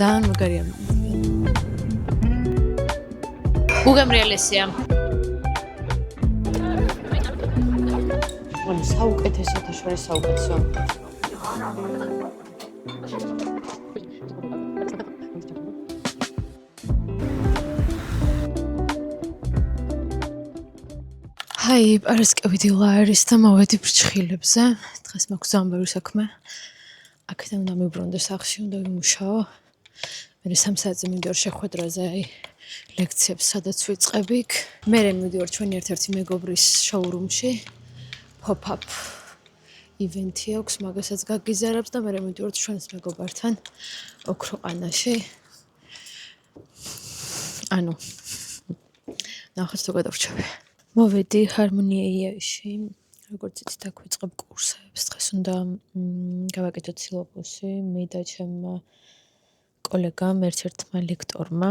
ძალიან მაგარია. უგემრიელესია. ანუ საუკეთესოთა შორის საუკეთესო. Hi, პარასკევიდი ლაერის და მოვედი ბრჩხილებზე. დღეს მაქვს ძალიან ბევრი საქმე. აქედან უნდა მივბრუნდე სახლში, უნდა ვიმუშაო. მე 3 საათზე მივიდივარ შეხვედრაზე, ლექციებს სადაც ვიწყები. მე მივიდივარ ჩვენი ერთ-ერთი მეგობრის შოურუმში. Pop-up event-ი აქვს, მაგასაც გაგიზარებს და მე მივიდივარ ჩვენს მეგობართან ოქროყანაში. ანუ ნახეთ თუ გადავრჩები. მოვედი ჰარმონიეიაში, როგორც იცით, აქ ვიწყებ კურსებს. დღეს უნდა გავაკეთოთ სილაბუსი, მე და ჩემმა კოლეგამ, ერთ-ერთმა ლექტორმა.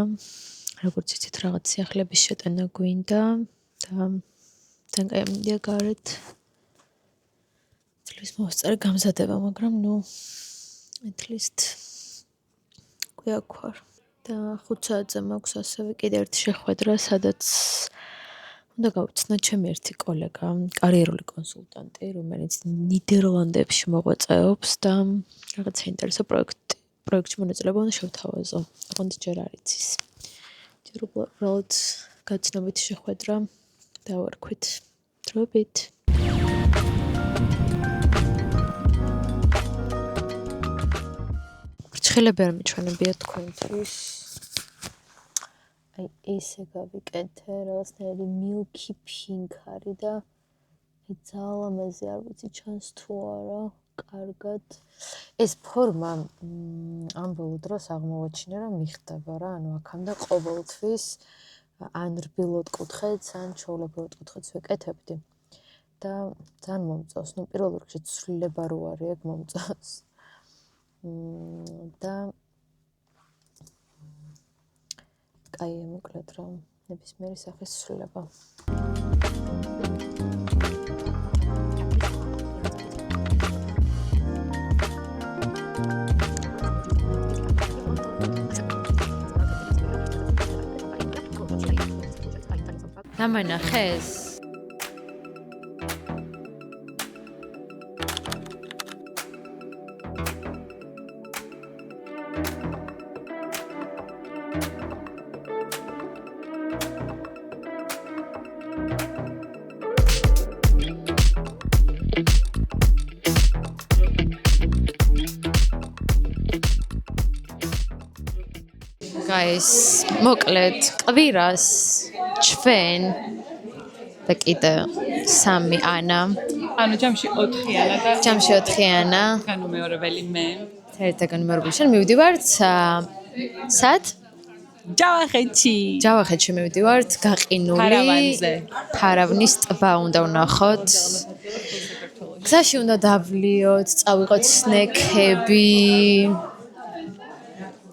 როგორც იცით, რაღაც სიახლეების შეტანა გვინდა და თან კაი გარეთ. თლის მოსწარ გამზადება, მაგრამ at least გვიაქვარ. და 5 საათზე მაქვს ასევე კიდე ერთი შეხვედრა, სადაც უნდა გავუცნო ჩემი ერთი კოლეგა, კარიერული კონსულტანტი, რომელიც ნიდერლანდებში მოღვაწეობს და რაღაც საინტერესო პროექტში მონაწილეობა უნდა შევთავაზო. ოღონდ ჯერ არ იცის. უბრალოდ გაცნობითი შეხვედრა დავარქვით. დროებით. ბრჩხილები არ მიჩვენებია თქვენთვის. ესე გავიკეთე, რაღაცნაირი milky pink არის და ძალიან ლამაზი, არ ვიცი ჩანს თუ არა, კარგად. ეს ფორმა ამ ბოლო დროს აღმოვაჩინე, რომ მიხდება რა, ანუ აქამდე ყოველთვის ან რბილად კუთხეც, ან ჩვეულებრივად კუთხეც ვეკეთებდი. და ძალიან მომწონს, პირველ რიგში ცვლილება რო არის, ეგ მომწონს. და აი მოკლედ რომ ნებისმიერი სახის ცვლილება. დამანახეს? Guys, მოკლედ კვირას ჩვენ და კიდე 3 ანა. ანუ ჯამში 4-იანა და ჯამში 4-იანა. განუმეორებელი მე. ერთაგან მერობლი შენ მივდივართ სად? ჯავახეთში მივდივართ, გაყინული. ფარავანზე. ფარავნის ტბა უნდა ვნახოთ. გზაში უნდა დავლიოთ, წავიღოთ სნეკები.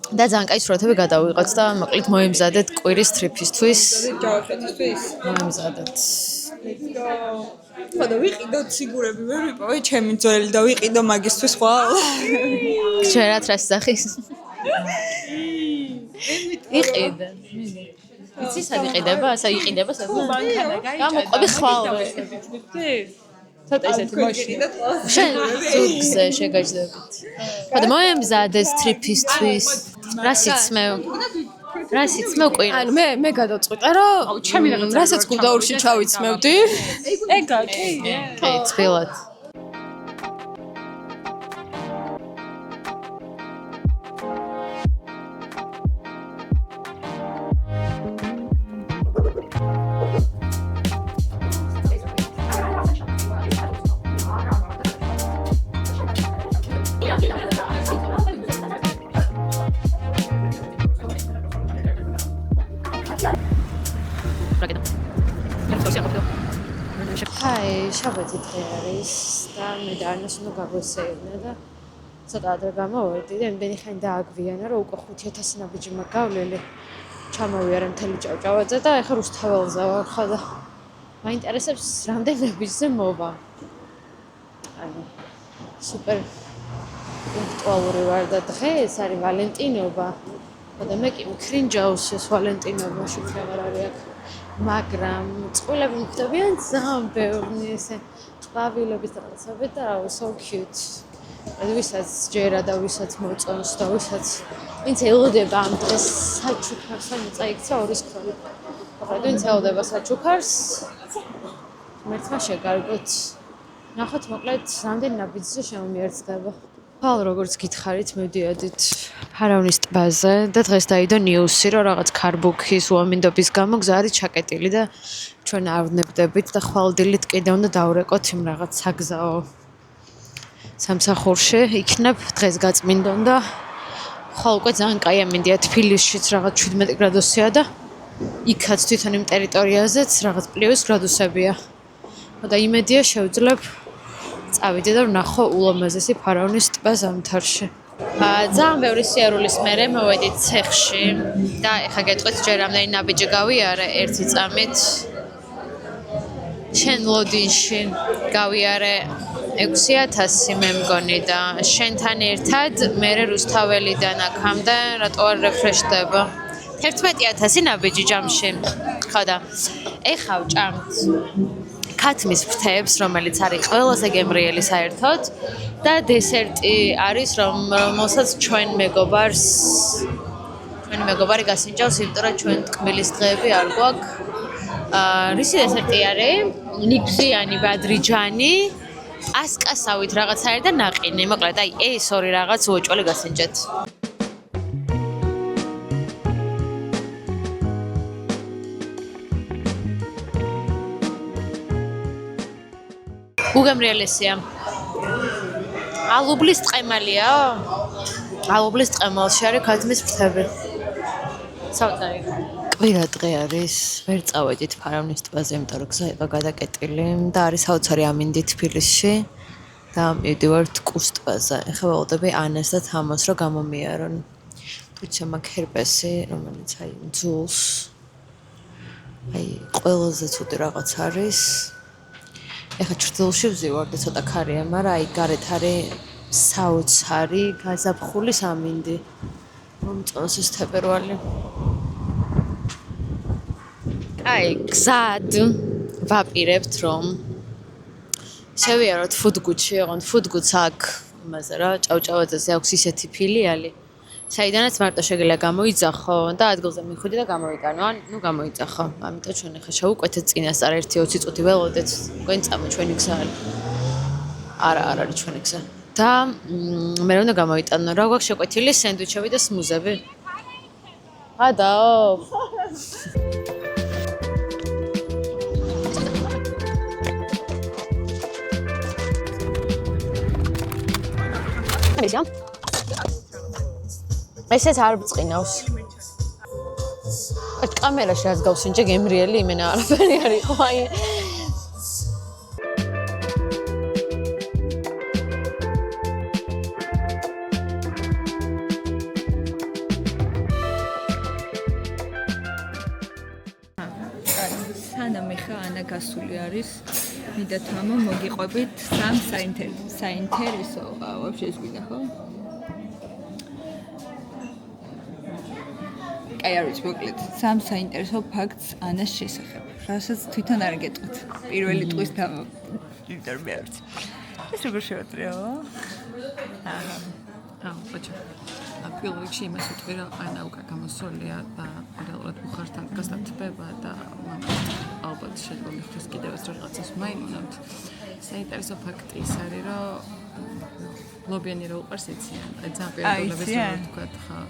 და ძალიან კაი სურათები გადავიღოთ და მოკლედ მოემზადეთ კვირის ტრიპისთვის. ჯავახეთისთვის? მოემზადეთ. ხო და ვიყიდოთ სიგურები, ვერ ვიპოვე ჩემი ძველი და ვიყიდო მაგისთვის ხვალ. ჩვენად რა სახის? იყიდა. იცი სად იყიდება? ასა იყიდება სად? გამოყვები ხვალ. ცოტა ისეთი მოშინე. შენ ზურგზე შეგაჯდებით. ხო და მოემზადეთ ტრიპისთვის. რასიც მე კვირა. ანუ მე გადავწყვიტე რომ ჩემი რაღაც რასაც გუდაურში ჩავიცმევდი. ეგა კი. კი, თბილად. Hi, შაბათი დღე არის და მე და ანას უნდა გაგვესეირნა და ცოტა ადრე გამოვედი და იმდენი ხანი დააგვიანა, რომ უკვე 5000 ნაბიჯი მაქვს გავლილი. ჩამოვიარე მთელი ჭავჭავაძე და ეხლა რუსთაველზე ვარ ხა და მაინტერესებს რამდენი ნაბიჯზე მოვა. ანუ სუპერ პუნქტუალური ვარ და დღეს არის ვალენტინობა. და მე კი მქრინჯავს ეს ვალენტინობაში ვეღარ არის აქ. მაგრამ წყვილები მხვდებიან ძალიან ბევრი ესე ყვავილების რაღაცები და so cute. ვისაც ჯერა და ვისაც მოწონს და ვისაც ვინც ელოდება ამ დღეს საჩუქარს ან წაიქცა ორის ქრონი. მაგრამ ვინც ელოდება საჩუქარს მერცხა შეგარგოთ. ნახოთ მოკლედ რამდენი ნაბიჯზე შემომიერთდება. ხვალ როგორც გითხარით მივდიოდით ფარავნის ტბაზე და დღეს დაიდო ნიუსი რომ რაღაც ქარბუქის უამინდობის გამო გზა არის ჩაკეტილი და ჩვენ არ ვნებდებით და ხვალდილით კიდე უნდა დავრეკოთ იმ რაღაც საგზაო სამსახურში იქნებ დღეს გაწმინდონ და ხვალ უკვე ძალიან კაი ამინდია თბილისშიც რაღაც 17 გრადუსია და იქაც თვითონ იმ ტერიტორიაზეც რაღაც პლუს გრადუსებია. და იმედია შევძლებ წავიდე და ვნახო ულამაზესი ფარავნის ტბა ზამთარში. ძალიან ბევრი სიარულის მერე მოვედით ცეხში და ეხლა გეტყვით ჯერ რამდენი ნაბიჯი გავიარე ერთი წამით. შენ ლოდინში გავიარე 6000 მე მგონი და შენთან ერთად მერე რუსთაველიდან აქამდე რატო არ რეფრეშდება 11000 ნაბიჯი ჯამში. ხო და ეხლა ვჭამთ ქათმის ფრთებს, რომელიც არის ყველაზე გემრიელი საერთოდ და დესერტი არის, რომელსაც ჩვენი მეგობარი გასინჯავს, იმიტომ რომ ჩვენ ტკბილის დღეები არ გვაქვს. რისი დესერტი არის? ნიგვზიანი ბადრიჯანი, პასკასავით რაღაცა არის და ნაყინი. მოკლედ, აი ეს ორი რაღაც უეჭველი გასინჯეთ. უგემრიელესია. ალუბლის ტყემალია? ალუბლის ტყემალში არის ქათმის ფრთები. საოცარი. კვირა დღე არის, ვერ წავედით ფარავნის ტბაზე, იმიტომ რომ გზა იყო გადაკეტილი და არის საოცარი ამინდი თბილისში და მივდივართ კუს ტბაზე. ეხლა ველოდები ანას და თამას რომ გამომიარონ. თუჩა მაგ ჰერპესი, რომელიც აი ძულს. აი ყველაზე ცუდი რაღაც არის. ეხლა ჩრდილში ვზივარ და ცოტა ქარია, მაგრამ აი გარეთ არის საოცარი გაზაფხული ამინდი. მომწონს ეს თებერვალი. აი, გზად ვაპირებთ რომ შევიაროთ ფუდგუთში, ოღონდ ფუდგუთს აქ იმაზე რა, ჭავჭავაძეზე აქვს ისეთი ფილიალი, საიდანაც მარტო შეგიძლია გამოიძახო და ადგილზე მიხვიდე და გამოიტანო, ან ნუ გამოიძახო. ამიტომ ჩვენ ახლა შევუკვეთეთ წინასწარ 1-20 წუთი ველოდეთ, თქვენ წამო ჩვენი გზა არის. არა, არ არის ჩვენი გზა. და მე უნდა გამოიტანო, რა გვაქვს შეკვეთილი სენდვიჩები და სმუზები. ადაო. მისია ესეც არ ბწყინავს. კამერაში რაც გავსინჯე გემრიელი იმენა არაფერი არ იყო აი. სანამ ეხა ანა გასული არის მიდა თამო მოგიყვებით სამ საინტერესო ვაფშე ეს ვიდა ხო? აი არის მოკლედ სამ საინტერესო ფაქტს ანას შესახებ. რასაც თვითონ არ გეტყვით. პირველი ტყვის თამო ინტერვიუს. ეს როგორ შევატრიო? ხო. პირველ რიგში იმას ვიტყვი, რომ ანა უკვე გამოსულია და რეალურად ბუხართან გასტაცება და ალბათ შეიძლება მიხდეს კიდევ ეს რაღაცას მაინუნავთ. საინტერესო ფაქტი ის არის, რომ ლობიანი რო უყარს იციან. ძალიან პირველებს რო თქვა ხა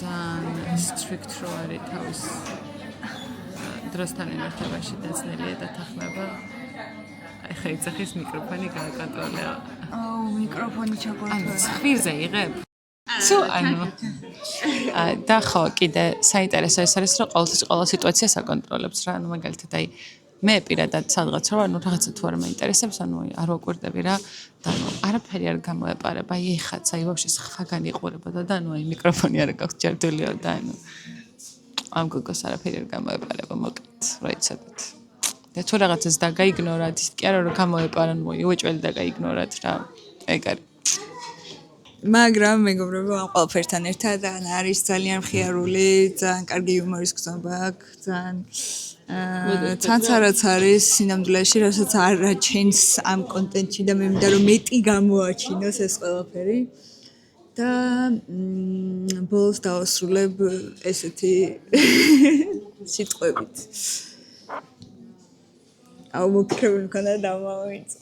ძალიან strict რო არის თავის დროსთან მიმართებაში დაცნელია და თანხმება. ეხა იძახის მიკროფონი გააკონტროლე. აუ მიკროფონი ჩაგორთვა. ცხვირზე იღებ? სულ ანუ და ხო კიდე საინტერესო ეს არის რომ ყოველთვის ყველა სიტუაციას აკონტროლებს რა ანუ მაგალითად აი მე პირადად სადღაც რა ანუ რაღაცა თუ არ მაინტერესებს ანუ არ ვაკვირდები რა და ანუ არაფერი არ გამოეპარება აი ეხაც აი ვაფშე სხვაგან იყურებოდა და ანუ აი მიკროფონი არ გაქვს ჯერდულიო და ანუ ამ გოგოს არაფერი არ გამოეპარება მოკლედ რა იცოდეთ და თუ რაღაცას დაგაიგნორად ის კი არა რომ გამოეპარან მოი უეჭველი დაგაიგნორად რა ეგ არის მაგრამ მეგობრებო ამ ყველაფერთან ერთად არის ძალიან მხიარული, ძალიან კარგი იუმორის გზნობა აქვს, ძალიან ცანცარაც არის სინამდვილეში, რასაც არ აჩენს ამ კონტენტში და მე მინდა რომ მეტი გამოაჩინოს ეს ყველაფერი. და ბოლოს დავასრულებ ესეთი სიტყვებით. აუმოქრები მქონდა დამავიწე.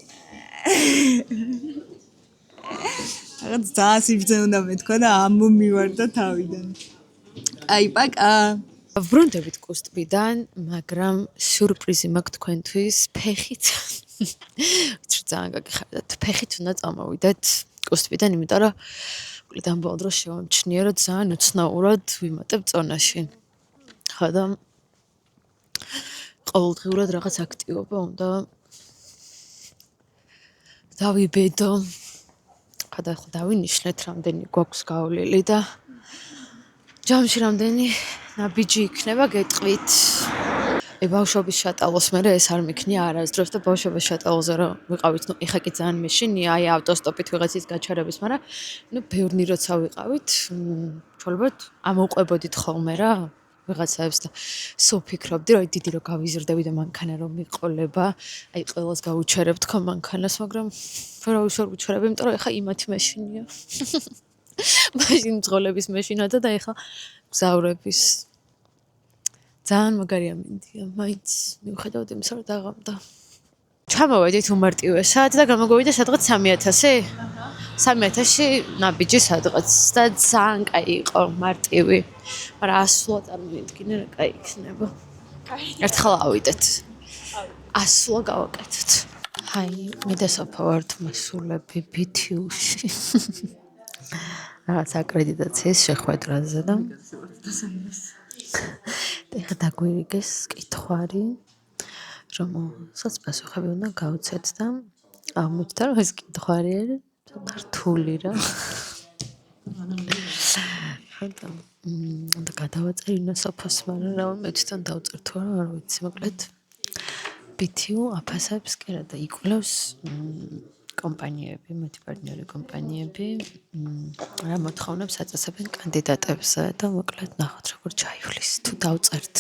რაღაც ძალიან სიბრძე უნდა მეთქვა და ამომივარდა თავიდან. აი, პაკა. ვრუნდებით კუსტბიდან, მაგრამ სიურპრიზი მაქვს თქვენთვის ფეხით. ვიცი ძალიან გაგიხარდათ. ფეხით უნდა წამოვიდეთ კუსტბიდან, იმიტომ რომ უკიდან ბოლო დროს შევამჩნია, რომ ძალიან უცნაურად ვიმატებ წონაში. ხო და ყოველდღიურად რაღაც აქტივობა უნდა დავიბედო. ხოდა დავინიშნეთ, რამდენი გვაქვს გავლილი და ჯამში რამდენი ნაბიჯი იქნება გეტყვით. ბავშვობის შატალოს მერე ეს არ მიქნია არასდროს და ბავშვობის შატალოზე რომ ვიყავით, ნუ ეხა კი ძალიან მეშინია, აი ავტოსტოპით ვიღაცის გაჩერების, მაგრამ ნუ ბევრი როცა ვიყავით, ჩვეულებრივ ამოყვებოდით ხოლმე რა ვიღაცებს და სულ ფიქრობდი, რომ დიდი რომ გავიზრდები და მანქანა რომ მიყოლება, აი ყველას გავუჩერებ თქო მანქანას, მაგრამ ვერავის ვერ ვუჩერებ, იმიტომ რომ ეხა იმათი მეშინია. მაშინ ძღოლების მეშინადა და ეხა გზავრების ძალიან მაგარია მინდია, მაინც მიუხედავად იმისა, რომ დაღამდა. ჩამოვედით უმარტივესად და გამოგვივიდა სადღაც 3000. 3000-ში ნაბიჯი სადღაც და ძალიან კაი იყო, მარტივი. მაგრამ ასვლა წარმოვიდგინე რა კაი იქნება. ერთხელ ავიდეთ. ასვლა გავაკეთოთ. აი, მე და სოფა ვართ მასულები BTU-ში. რაღაც აკრედიტაციის შეხვედრაზე და ეხლა დაგვირიგეს კითხვარი, რომ სოც პასუხები უნდა გავუცეთ და აღმოჩნდა, რომ ეს კითხვარი არის რთული რა. და გადავაწერინა სოფას, მაგრამ რა მე თვითონ დავწერ თუ არა, არ ვიცი, მოკლედ BTU აფასებს კი რა და იკვლევს კომპანიები, მათი პარტნიორი კომპანიები რა მოთხოვნებს აწესებენ კანდიდატებზე და მოკლედ ნახოთ როგორ ჩაივლის თუ დავწერთ.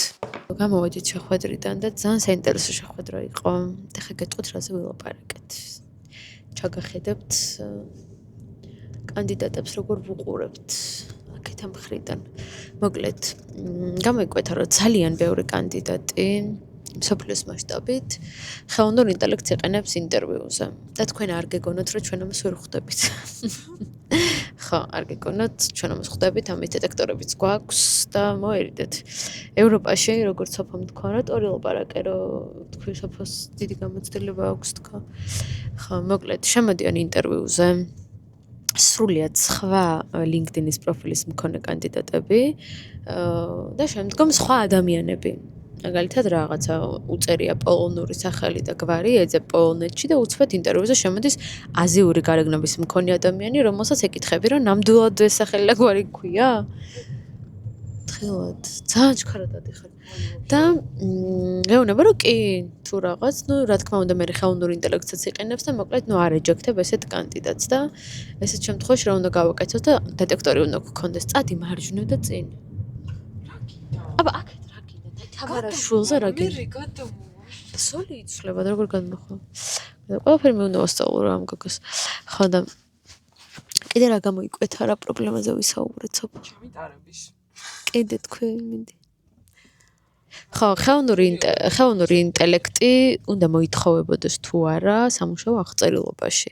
გამოვედით შეხვედრიდან და ძალიან საინტერესო შეხვედრა იყო. ეხლა გეტყვით რაზე ვილაპარაკეთ. ჩაგახედებთ კანდიდატებს როგორ ვუყურებთ აქეთა მხრიდან. მოკლედ გამოიკვეთა რომ ძალიან ბევრი კანდიდატი მსოფლიოს მასშტაბით ხელოვნურ ინტელექტს იყენებს ინტერვიუზე და თქვენ არ გეგონოთ რომ ჩვენ ამას ვერ ხვდებით. ხო, არ გეგონოთ, ჩვენ ამას ხვდებით, ამის დეტექტორებიც გვაქვს და მოერიდეთ. ევროპაში როგორც სოფამ თქვა რა ტორი ლაპარაკე რომ თქვი სოფოს დიდი გამოცდილება აქვს თქვა. ხო, მოკლედ შემოდიან ინტერვიუზე სრულიად სხვა LinkedIn-ის პროფილის მქონე კანდიდატები და შემდგომ სხვა ადამიანები. მაგალითად რაღაცა უწერია პოლონური სახელი და გვარი ეძებ პოლონეთში და უცბად ინტერვიუზე შემოდის აზიური გარეგნობის მქონე ადამიანი, რომელსაც ეკითხები, რომ ნამდვილად ეს სახელი და გვარი გქვია? თხილად, ძალიან ჩქარად ადიხარ. და მეუბნება, რომ კი, თუ რაღაც, ნუ რა თქმა უნდა, მე ხელოვნურ ინტელექტსაც იყენებს და მოკლედ ნუ არ ეჯექტებ ესეთ კანდიდატს და ესეთ შემთხვევაში რა უნდა გავაკეთოთ და დეტექტორი უნდა გქონდეს წადი მარჯვნივ და წინ. აბა აქ თამარაშვილზე რა გინდა? სოლი იცვლება და როგორ გადმოხვა. ყველაფერი მე უნდა ვასწავლო რა ამ გოგოს. ხო და კიდე რა გამოიკვეთა რა პრობლემაზე ვისაუბრეთ სოფო? ჩემი ტარების. კიდე თქვენ მინდი. ხო, ხელოვნური ინტელექტი უნდა მოითხოვებოდეს თუ არა სამუშაო აღწერილობაში.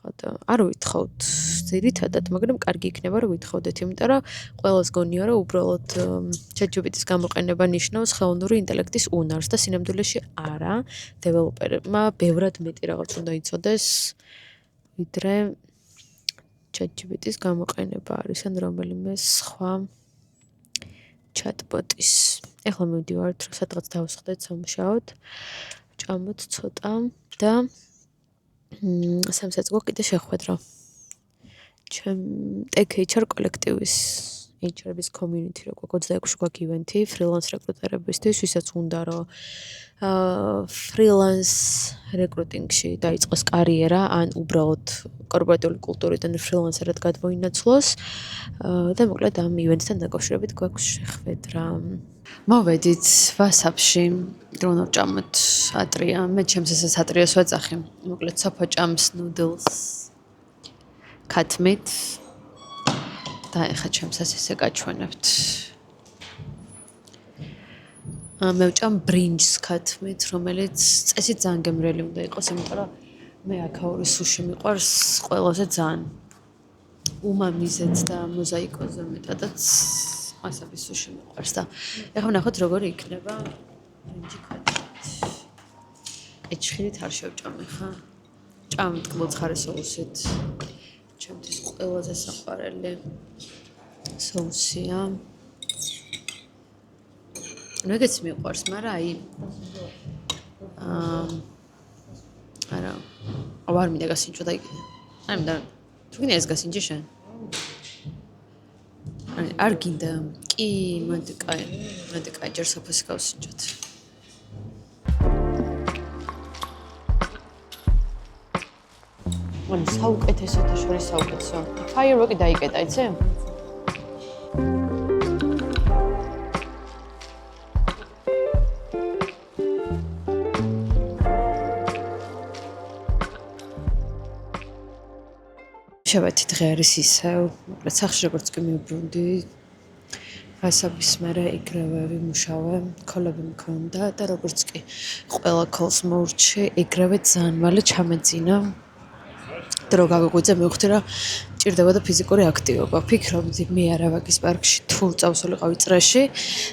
ხო და არ ვითხოვთ ძირითადად, მაგრამ კარგი იქნება რომ ვითხოვდეთ, იმიტომ რომ ყველას გონია რომ უბრალოდ ChatGPT-ის გამოყენება ნიშნავს ხელოვნური ინტელექტის უნარს და სინამდვილეში არა, დეველოპერებმა ბევრად მეტი რაღაც უნდა იცოდეს, ვიდრე ChatGPT-ის გამოყენება არის ან რომელიმე სხვა chatbot-ის. ეხლა მივდივართ, რომ სადღაც დავსხდეთ სამუშაოდ, ჭამოთ ცოტა და სამსაწყო კიდე შეხვედრა. Tech HR კოლექტივის HR-ების community რო გვაქვს 26 გვაქვს ივენთი freelance რეკრუტერებისთვის, ვისაც უნდა რომ freelance recruiting-ში დაიწყოს კარიერა, ან უბრალოდ კორპორატიული კულტურიდან freelancer-ად გადმოინაცვლოს და მოკლედ ამ ივენთთან დაკავშირებით გვაქვს შეხვედრა. მოვედით WhatsApp-ში, დრონა ვჭამოთ ატრია, მე ჩემს ესეც ატრიას ვაძახი. მოკლედ სოფო ჭამს noodles cut meat და ეხა ჩემსაც ესე გაჩვენებთ. მე ვჭამ brinjs cut meat, რომელიც წესით ძალიან გემრიელი უნდა იყოს, იმიტომ რომ მე აქაური სუში მიყვარს ყველაზე ძალიან. უმამიზეც და მოზაიკოზე მეტადაც მასაბის სუში მიყვარს და ეხლა ვნახოთ როგორი იქნება brinjs cut meat. ეჭხირით არ შევჭამე ხა? ჭამთ მოცხარე სოუსით. ჩემთვის ყველაზე საყვარელი სოუსია. მეგეც მიყვარს, მაგრამ აი არა, არ მინდა გასინჯო და იქნე. არ მინდა. თუ გინდა ეს გასინჯე შენ. არ გინდა. კი, მოდი კაი, ჯერ საფოსი გავსინჯოთ. მან საუკეთესოთა შორის საუკეთესო. Firework-ი დაიკეტა, იცი? შევეთი დღე არის ისევ, მოკლედ სახლში როგორც კი მივბრუნდი, WhatsApp-ის მერე ეგრევე ვიმუშავე, კოლები მქონდა და როგორც კი ყველა კოლს მოვრჩი, ეგრევე ძალიან მალე ჩამეძინა. დრო გავიღვიძე, მივხვდი რომ ჭირდებოდა ფიზიკური აქტივობა. ვფიქრობდი მე არავაგის პარკში თუ წავსულიყავი წრეში,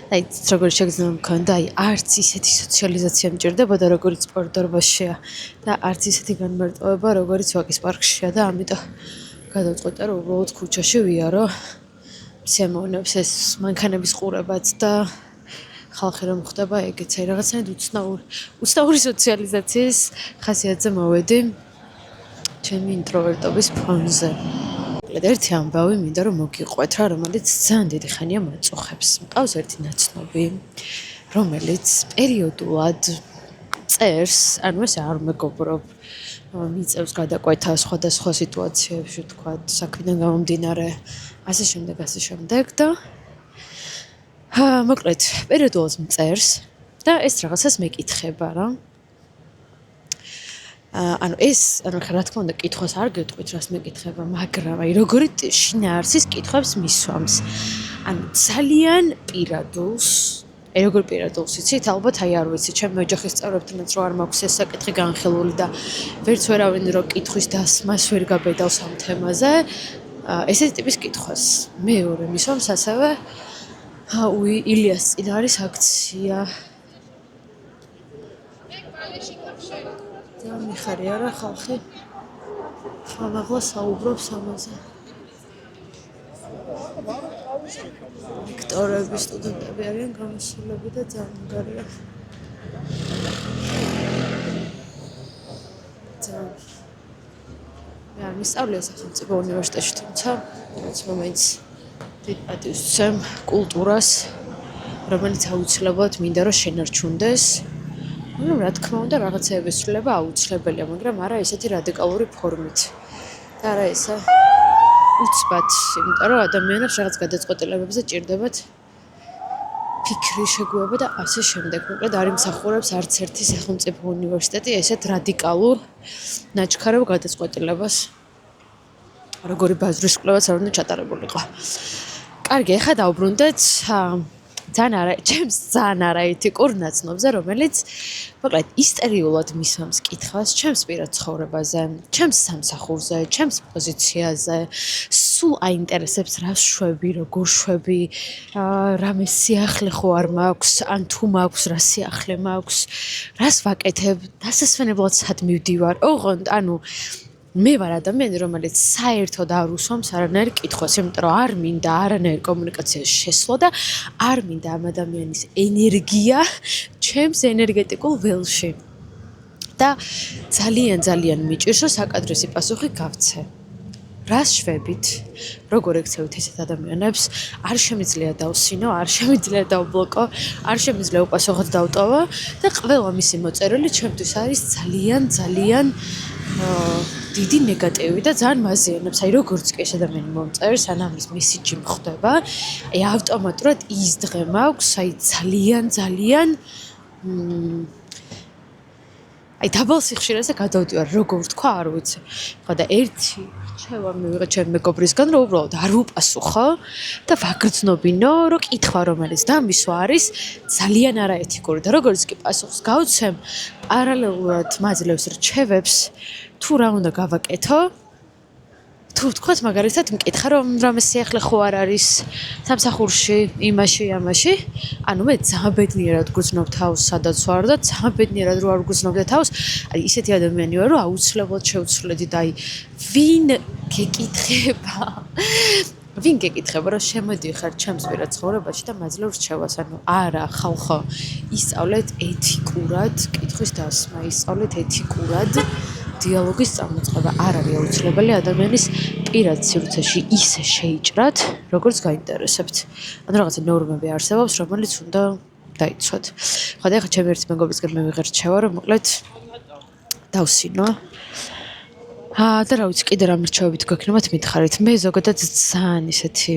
და იცით როგორი შეგრძნება მქონდა, არც ისეთი სოციალიზაცია მჭირდებოდა, როგორც სპორტორბაშია და არც ისეთი განმარტოვება, როგორც ვაკის პარკშია და ამიტომ გადავწყვიტე რომ უბრალოდ ქუჩაში ვიარო. შემოვნებს ეს მანქანების ყურებაც და ხალხი რომ ხდება ეგეც აი რაღაცნაირად უცნაური სოციალიზაციის ხასიათზე მოვედი ჩემი ინტროვერტობის ფონზე. მოკლედ ერთი ამბავი მინდა რომ მოგიყვეთ რა, რომელიც ძალიან დიდი ხანია მაწუხებს. მყავს ერთი ნაცნობი, რომელიც პერიოდულად წერს, ანუ ეს არ მეგობრობ, მიწევს გადაკვეთა სხვადასხვა სიტუაციებში, თქვა, საქმიდან გამომდინარე, ასე შემდეგ და მოკლედ პერიოდულად მწერს და ეს რაღაცას მეკითხება რა. ანუ რა თქმა უნდა კითხვას არ გეტყვით რას მეკითხება, მაგრამ აი როგორი შინაარსის კითხვებს მისვამს. ანუ ძალიან პირადულს როგორ პირადულს იცით, ალბათ აი არ ვიცი, ჩემი ოჯახის წევრებთანაც რო არ მაქვს ეს საკითხი განხილული და ვერც ვერავინ რო კითხვის დასმას ვერ გაბედავს ამ თემაზე, ესეთი ტიპის კითხვას. მეორე მისვამს ასევე ილიას წინ არის აქცია. და მიხარია რა ხალხი ხალხლა საუბრობს ამაზე. ლექტორები, სტუდენტები არიან გამოსულები და ძალიან მაგარია. მე არ მისწავლია სახელმწიფო უნივერსიტეტში, თუმცა რაც მომეც დიდ პატივს ვცემ კულტურას, რომელიც აუცილებლად მინდა რომ შენარჩუნდეს. ну, რა თქმა უნდა, რაღაცეების ცვლილება აუცილებელია, მაგრამ არა ესეთი რადიკალური ფორმით. და არა ესე უცბად, იმიტომ რომ ადამიანებს რაღაც გადაწყვეტილებებზე ჭირდებათ ფიქრი შეგუება და ასე შემდეგ. მოკლედ არ იმსახურებს არც ერთი სახელმწიფო უნივერსიტეტი ესეთ რადიკალურ ნაჩქარევ გადაწყვეტილებას. როგორი ბაზრის კვლევაც არ უნდა ჩატარებულიყო. კარგი, ახლა დავბრუნდეთ ჩემს ძალიან არაეთიკურ ნაცნობზე, რომელიც მოკლედ ისტორიულად მისვამს კითხვას ჩემს პირად ცხოვრებაზე, ჩემს სამსახურზე, ჩემს პოზიციაზე, სულ აინტერესებს რა შვები, როგორ შვები, რამე სიახლე ხო არ მაქვს, ან თუ მაქვს, რა სიახლე მაქვს, რას ვაკეთებ, დასასვენებლად სად მივდივარ. ოღონდ, ანუ მე ვარ ადამიანი, რომელიც საერთოდ არ უსვამს არანაირ კითხვას, იმიტომ რომ არ მინდა არანაირ კომუნიკაციაში შესვლა და არ მინდა ამ ადამიანის ენერგია ჩემს ენერგეტიკულ ველში. და ძალიან მიჭირს, რომ საკადრესი პასუხი გავცე. რას შვებით, როგორ ექცევით ესეთ ადამიანებს, არ შემიძლია დავსინო, არ შემიძლია დავბლოკო, არ შემიძლია უპასუხოდ დავტოვო და ყველა მისი მოწერილი ჩემთვის არის ძალიან დიდი ნეგატივი და ძალიან მაზიანებს. აი როგორც კი ეს ადამიანი მომწერს, ანამ ის მესიჯი მხვდება, აი ავტომატურად ის დღე მაქვს, აი ძალიან აი დაბალ სიხშირეზე გადავდივარ, როგორ თქვა, არ ვიცი. ხო და ერთი რჩევა მივიღე ჩემი მეგობრისგან, რომ უბრალოდ არ ვუპასუხო და ვაგრძნობინო, რომ კითხვა რომელიც დამისვა არის ძალიან არაეთიკური და როგორც კი პასუხს გავცემ, პარალელურად მაძლევს რჩევებს, თუ რა უნდა გავაკეთო. თუ ვთქვათ მაგალითად მკითხა რომ რამე სიახლე ხო არ არის სამსახურში, ამაში, ანუ მე ძალიან ბედნიერად გრძნობ თავს, სადაც ვარ და ძალიან ბედნიერად რო არ გრძნობდე თავს, აი ისეთი ადამიანი ვარ, რომ აუცილებლად შევცვლედი და აი ვინ გეკითხება რომ შემოდიხარ ჩემს პირად ცხოვრებაში და მაძლევ რჩევას, ანუ არა ხალხო, ისწავლეთ ეთიკურად კითხვის დასმა, ისწავლეთ ეთიკურად დიალოგის წამოწყება. არ არის აუცილებელი ადამიანის პირად სივრცეში ისე შეიჭრათ, როგორც გაინტერესებთ. ანუ რაღაცა ნორმები არსებობს, რომელიც უნდა დაიცვათ. ხო და ახლა ჩემი ერთი მეგობრისგან მივიღე რჩევა, რომ მოკლედ დავსინო. და რა ვიცი, კიდე რამ რჩევებით გვექნებათ მითხარით. მე ზოგადად ძალიან ისეთი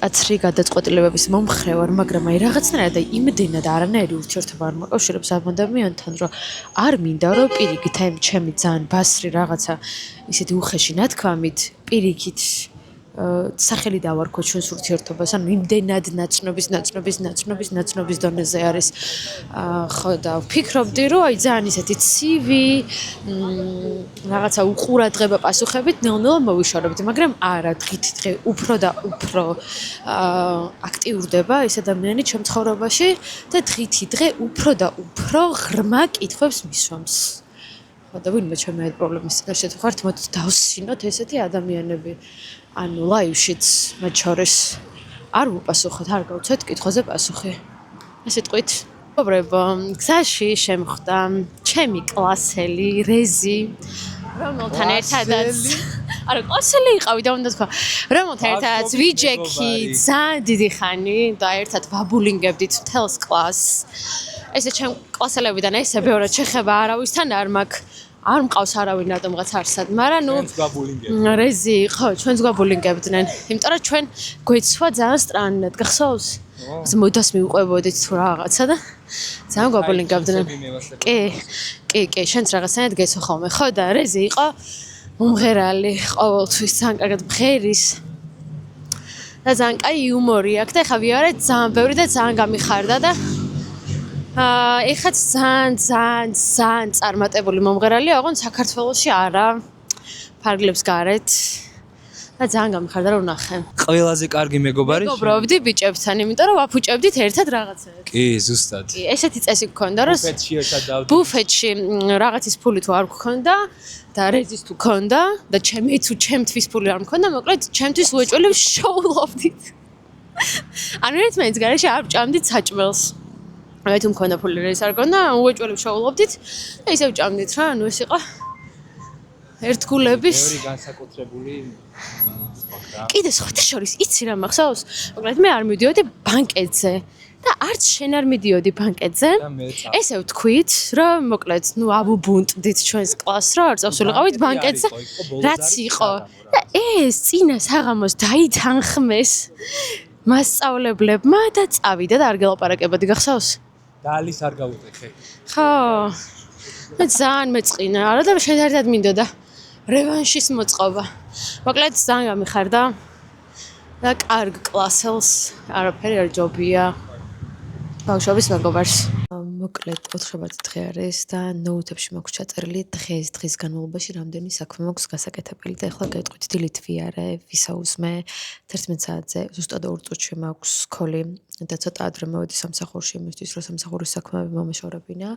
კაცრი გადაწყვეტილებების მომხრე ვარ, მაგრამ აი რაღაცნაირად აი იმდენად არანაირი ურთიერთობა არ მოკავშირებს ამ ადამიანთან, რომ არ მინდა რომ პირიქით აი ჩემი ძალიან ბასრი რაღაცა ისეთი უხეში ნათქვამით პირიქით სახელი დავარქვა ჩვენს ურთიერთობას, ანუ იმდენად ნაცნობის დონეზე არის. ხო და ვფიქრობდი, რომ აი ძალიან ისეთი ცივი რაღაცა უყურადღება პასუხებით ნელ-ნელა მოვიშორებდი, მაგრამ არა, დღე უფრო და უფრო აქტიურდება ეს ადამიანი ჩემ ცხოვრებაში და დღე უფრო და უფრო ღრმა კითხვებს მისვამს. ხო და ვინმე ჩემი այդ პრობლემის წინაშე თუ ხართ, მოდით დავსინოთ ესეთი ადამიანები. ანუ ლაივშიც მათ შორის არ ვუპასუხოთ, არ გავცეთ კითხვაზე პასუხი. ეს სიტყვით მეგობრებო, გზაში შემხვდა ჩემი კლასელი რეზი, რომელთან ერთადაც არა კლასელი იყავი და უნდა თქვა, რომელთან ერთადაც ვიჯექი ძალიან დიდი ხანი და ერთად ვაბულინგებდით მთელს კლასს. ესე ჩემ კლასელებიდან ესე ბევრად შეხება არავისთან არ მაქვს. არ მყავს არავინ რატომღაც არსად, მაგრამ ნუ რეზი, ხო, ჩვენს გვაბულინგებდნენ. იმიტომ რომ ჩვენ გვეცვა ძალიან სტრანულად, გახსოვს? ასე მოდას მივყვებოდით თუ რაღაცა და ძალიან გვაბულინგებდნენ. კი, შენც რაღაცნაირად გეცვა ხოლმე, ხო და რეზი იყო მომღერალი, ყოველთვის ძალიან კარგად მღერის. და ძალიან კაი იუმორი აქვს და ეხლა ვიარეთ ძალიან ბევრი და ძალიან გამიხარდა და ეხლა ძალიან წარმატებული მომღერალია, ოღონდ საქართველოში არა, ფარგლებს გარეთ და ძალიან გამიხარდა რომ ვნახე. ყველაზე კარგი მეგობარი? მეგობრობდი ბიჭებთან, იმიტომ რომ ვაფუჭებდით ერთად რაღაცებს. კი, ზუსტად. კი, ესეთი წესი გქონდა, რომ ბუფეტში ერთად დავდივართ. ბუფეტში რაღაცის ფული თუ არ გქონდა და რეზის თუ გქონდა და ჩემთვის ფული არ მქონდა, მოკლედ ჩემთვის უეჭველებს შოულობდით. ანუ ერთმანეთის გარეშე არ ვჭამდით საჭმელს. აი თუ მქონდა ფული რეზის არ გქონდა, უეჭველებს შოულობდით და ისევ ვჭამდით რა, ანუ ეს იყო ერთგულების მეორე განსაკუთრებული სპორტა. კიდე სხვათა შორის იცი რა მახსოვს? მოკლედ მე არ მივდიოდი ბანკეტზე და არც შენ არ მიდიოდი ბანკეტზე. ესე ვთქვით, რომ მოკლედ, ნუ აბუბუნტდით ჩვენს კლასს, რომ არ წავსულიყავით ბანკეტზე, რაც იყო. და ეს წინა საღამოს დაითანხმეს მასწავლებლებმა და წავიდა და არ გელაპარაკებოდი, გახსოვს? და ალის არ გავუტეხე. ხო. მე ძალიან მეწყინა, არა და შენ ერთად მინდოდა რევანშის მოწყობა. მოკლედ ძალიან გამიხარდა და კარგ კლასელს არაფერი არ ჯობია. ბავშვობის მეგობარს. მოკლედ 4 დღე არის და ნოუთებში მაქვს ჩაწერილი დღის განმავლობაში რამდენი საქმე მაქვს გასაკეთებელი და ეხლა გაიტყვით დილით ვიარე, ვისაუზმე 11 საათზე, ზუსტად 2 წუთში მაქვს სკოლი და ცოტა ადრე მოვედი სამსახურში იმისთვის, რომ სამსახურის საქმეები მომეშორებინა.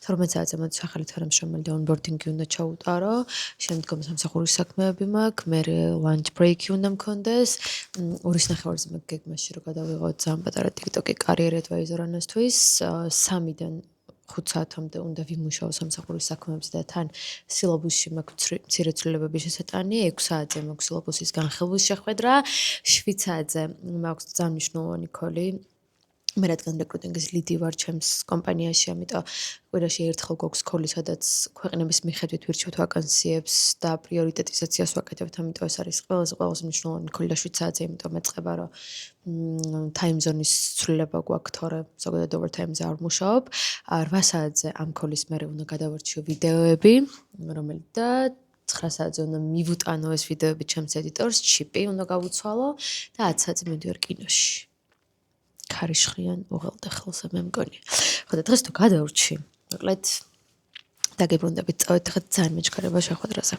12 საათზე მოდის ახალი თანამშრომელი და onboarding-ი უნდა ჩაუტარო. შემდგომ სამსახურის საქმეები მაქვს, მე lunch break-ი უნდა მქონდეს. 2:30-ზე მე გეგმაში რომ გადავიღოთ ძალიან პატარა TikTok-ი კარიერ advisor-ანასთვის, 3-დან 5 საათამდე უნდა ვიმუშაო სამსახურის საქმეებზე და თან სილაბუსში მაქვს მცირე ცვლილებების შესატანი, 6 საათზე მაქვს სილაბუსის განხილვის შეხვედრა, 7 საათზე მაქვს ძალიან მნიშვნელოვანი ქოლი. მე რადგან რეკრუტინგის ლიდი ვარ ჩემს კომპანიაში, ამიტომ კვირაში ერთხელ გვაქვს ქოლი, სადაც ქვეყნების მიხედვით ვირჩევთ ვაკანსიებს და პრიორიტეტიზაციას ვაკეთებთ, ამიტომ ეს არის ყველაზე მნიშვნელოვანი ქოლი და 7 საათზე, იმიტომ მეწყება, რომ time-ზონის ცვლილება გვაქვს, თორე ზოგადად overtime-ზე არ ვმუშაობ. 8 საათზე ამ ქოლის მერე უნდა გადავარჩიო ვიდეოები, რომელიც და 9 საათზე უნდა მივუტანო ეს ვიდეოები ჩემს ედიტორს, ჩიპი უნდა გავუცვალო და 10 საათზე მივდივარ კინოში. ქარიშხლიან უღელტეხილზე მე მგონი. ხო და დღეს თუ გადავრჩი, მოკლედ დაგებრუნდებით, წავედით ხეთ ძალიან მეჩქარება შეხვედრაზე.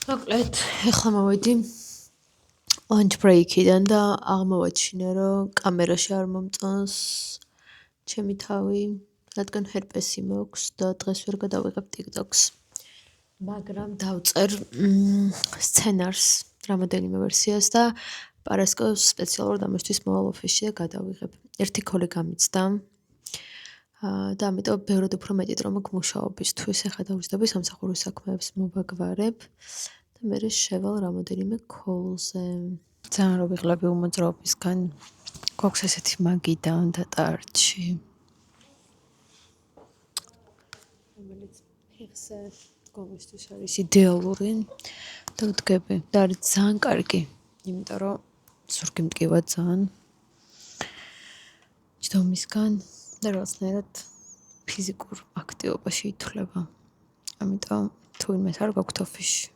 მოკლედ, ეხლა მოვედი lunch break-იდან და აღმოვაჩინე, რომ კამერაში არ მომწონს ჩემი თავი, რადგან ჰერპესი მაქვს და დღეს ვერ გადავიღებ TikTok-ს. მაგრამ დავწერ სცენარს, რამოდენიმე ვერსიას და პარასკევს სპეციალურად ამისთვის მოვალ ოფისში და გადავიღებ. ერთი ქოლი გამიცდა და ამიტომ ბევრად უფრო მეტი დრო მაქვს მუშაობისთვის. ახლა დავიწყებ სამსახურის საქმეებს მოვაგვარებ და მე შევალ რამოდენიმე ქოლზე. ძალიან რო ვიღლები უმოძრაობისგან, გვაქვს ესეთი მაგიდან და ტარჩი. რომელიც ფიხზე დგომისთვის არის იდეალური და ვდგები და არის ძალიან კარგი, იმიტომ რომ ზურგი მტკივა ძალიან. ჯდომისგან და რაღაცნაირად ფიზიკურ აქტივობაში ითვლება. ამიტომ თუ ვინმეს არ გაქვთ ოფისში,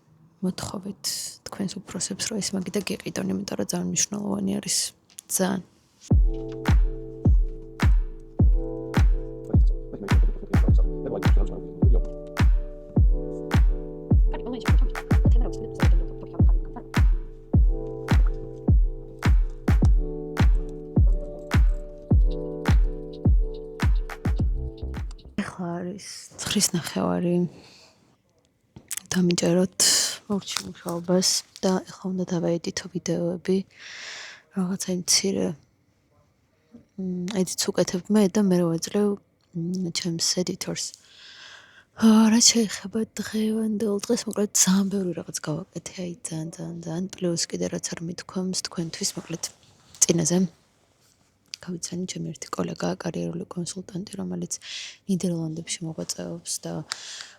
მოთხოვეთ თქვენს უფროსებს, რომ ეს მაგიდა გიყიდონ, იმიტომ რომ ძალიან მნიშვნელოვანი არის. ძალიან. ეხლა არის 9:30. დამიჯეროთ მოვჩი მუშაობას და ეხლა უნდა დავაედიტო ვიდეოები. რაღაცა მცირე ედიტს უკეთებ მე და მე ვაძლევ ჩემს ედიტორს. რაც შეეხება დღევანდელ დღეს, მოკლედ ძალიან ბევრი რაღაც გავაკეთე, აი ძალიან პლუს კიდე რაც არ მithქვამს თქვენთვის, მოკლედ წინაზე გავიცანი ჩემი ერთი კოლეგა, კარიერული კონსულტანტი, რომელიც ნიდერლანდებში მოღვაწეობს და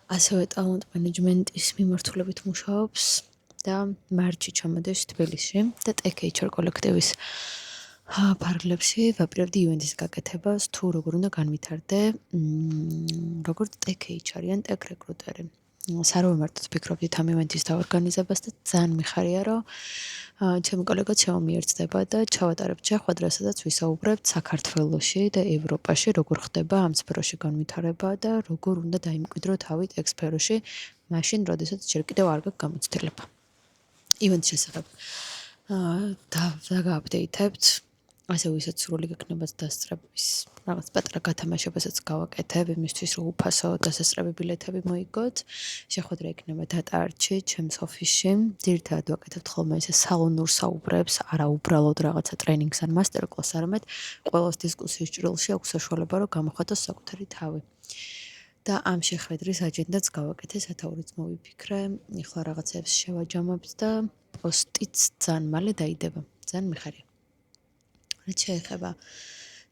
ასევე ტალანტ მენეჯმენტის მიმართულებით მუშაობს და მარტში ჩამოდეს თბილისში და Tech HR კოლექტივის ფარგლებში ვაპირებდი ივენთის გაკეთებას, თუ როგორ უნდა განვითარდე, როგორც Tech HR-იან Tech რეკრუტერი. საროვე მარტოდ ფიქრობდით ამ ივენთის დაორგანიზებას და ძალიან მიხარია, რომ ჩემი კოლეგაც შემომიერთდება და ჩავატარებთ შეხვედრა, სადაც ვისაუბრებთ საქართველოში და ევროპაში, როგორ ხდება ამ სფეროში განვითარება და როგორ უნდა დაიმკვიდრო თავი ტექ სფეროში, მაშინ, როდესაც ჯერ კიდევ არ გაქვს გამოცდილება. ივენთის შესახებ დაგაპდეითებთ, ასე ვისაც სრული გექნებათ დასწრების რაღაც პატარა გათამაშებასაც გავაკეთებ, იმისთვის რომ უფასო დასასწრები ბილეთები მოიგოთ. შეხვედრა იქნება დატარჩი ჩემს ოფისში. ძირითადად ვაკეთებთ ხოლმე ესე სალონურ საუბრებს, არა უბრალოდ რაღაცა ტრენინგს ან მასტერკლასს, არამედ ყველას დისკუსიის ჭრილში აქვს საშუალება, რომ გამოხატოს საკუთარი თავი. და ამ შეხვედრის აჯენდაც გავაკეთე, სათაურიც მოვიფიქრე, ეხლა რაღაცებს შევაჯამებთ და პოსტიც ძალიან მალე დაიდება. ძალიან მიხარია. რაც შეეხება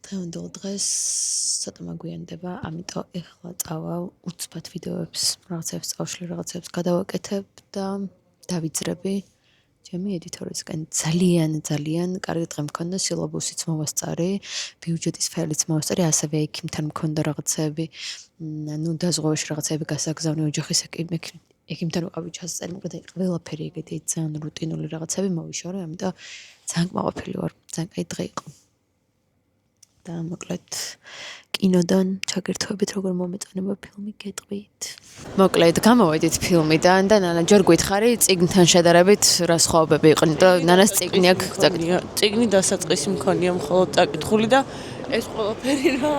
დღევანდელ დღეს ცოტა მაგვიანდება, ამიტომ ეხლა წავალ უცბად ვიდეოებს, რაღაცებს წავშლი, რაღაცებს გადავაკეთებ და დავიძრები ჩემი ედიტორისგან. ძალიან კარგი დღე მქონდა, სილაბუსიც მოვასწარი, ბიუჯეტის ფაილიც მოვასწარი, ასევე ექიმთან მქონდა რაღაცები, დაზღვევაში რაღაცები გასაგზავნე, ოჯახის ექიმთან ვიყავი ჩასწარი, მოკლედ ყველაფერი ეგეთი ძალიან რუტინული რაღაცები მოვიშორე, ამიტომ ძალიან კმაყოფილი ვარ, ძალიან კაი დღე იყო. და მოკლედ კინოდან ჩაგერთვებით როგორ მომეწონება ფილმი გეტყვით. მოკლედ გამოვედით ფილმიდან და ნანა ჯერ გითხარი წიგნთან შედარებით რა სხვაობები იყვნენ და ნანას წიგნი აქვს წიგნი დასაწყისი მქონია მხოლოდ წაკითხული და ეს ყველაფერი რა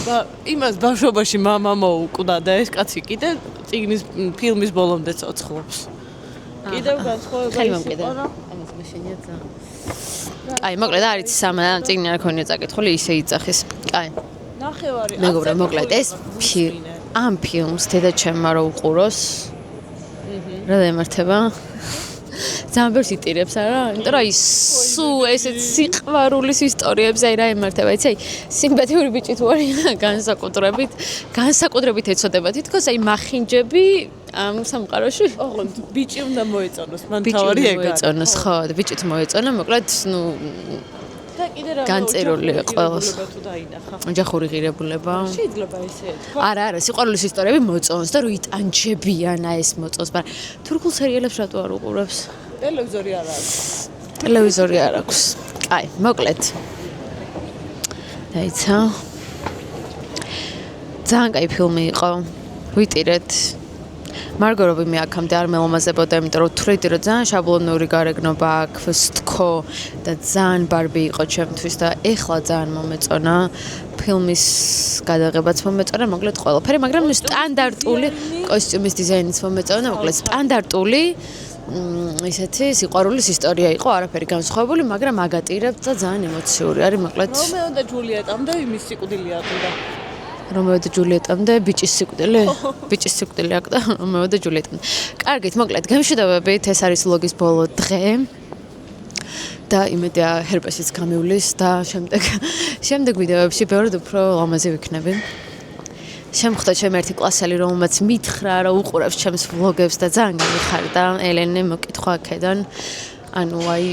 და იმას ბავშვობაში მამა მოუკვდა და ეს კაცი კიდე წიგნის ფილმის ბოლომდე ცოცხლობს. კიდევ განსხვავება ხელი მომკიდე. ამას მეშენია ძა. აი, მოკლედ არ იცი სამა წიგნი არ ქონია წაკითხული, ისე იწახის. აი. ნახევარი. მეგობრებო, მოკლედ ეს ამ ფილმს დედაჩემმა რო უყუროს. რა დაემართება? ძალიან ბევრს იტირებს არა? იმიტომ რომ ის სუ ესეთ სიყვარულის ისტორიებს აი რა ემართება, იცი? აი სიმპათიური ბიჭი თუ არის განსაკუთრებით ეცოდება თითქოს აი მახინჯები ამ სამყაროში. ოღონდ ბიჭი უნდა მოეწონოს, მან თავარი ეგ არის. მოეწონოს, ხო, და ბიჭით მოეწონა, მოკლედ, ნუ და კიდე რა განწერული ყველას. თუ დაინახა. ოჯახური ღირებულება. შეიძლება ესე თქვა. არა, სიყვარულის ისტორიები მოწონს და რო იტანჯებიან ეს მოწონს, მაგრამ თურქულ სერიალებს რატო არ უყურებს? ტელევიზორი არ აქვს. ტელევიზორი არ აქვს. აი, მოკლედ. დაიცა. ძალიან კაი ფილმი იყო. ვიტირეთ. მარგო რობი მე აქამდე არ მელამაზებოდა, იმიტომ რომ თვრედი რომ ძალიან შაბლონური გარეგნობა აქვს, თქო და ძალიან ბარბი იყო ჩემთვის და ეხლა ძალიან მომეწონა. ფილმის გადაღებაც მომეწონა, მოკლედ ყველაფერი, მაგრამ სტანდარტული კოსტიუმის დიზაინიც მომეწონა, მოკლედ სტანდარტული ისეთი სიყვარულის ისტორია იყო, არაფერი განსხვავებული, მაგრამ აგატირებ და ძალიან ემოციური არის, მოკლედ რომეო და ჯულიეტამდე იმის სიკვდილი აყდა. რომეო და ჯულიეტამდე ბიჭის სიკვდილი? ბიჭის სიკვდილი აყდა რომეო და ჯულიეტამდე. კარგით, მოკლედ გამშვიდობებით, ეს არის ვლოგის ბოლო დღე. და იმედია ჰერპესიც გამივლის და შემდეგ ვიდეოებში ბევრად უფრო ლამაზი ვიქნები. შემხვდა ჩემი ერთი კლასელი, რომელმაც მითხრა, რომ უყურებს ჩემს ვლოგებს და ძალიან გამიხარდა. ელენე მოკითხვა აქედან. ანუ აი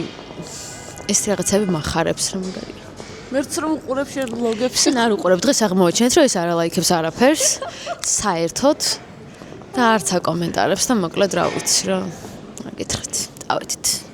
ეს რაღაცები მახარებს რა მაგარია. მერც რომ უყურებ შენ ვლოგებს, შენ არ უყურებ დღეს აღმოაჩენეთ, რომ ეს არ ლაიქებს არაფერს საერთოდ და არც აკომენტარებს და მოკლედ რა ვიცი რა. აკითხეთ. დავეთით.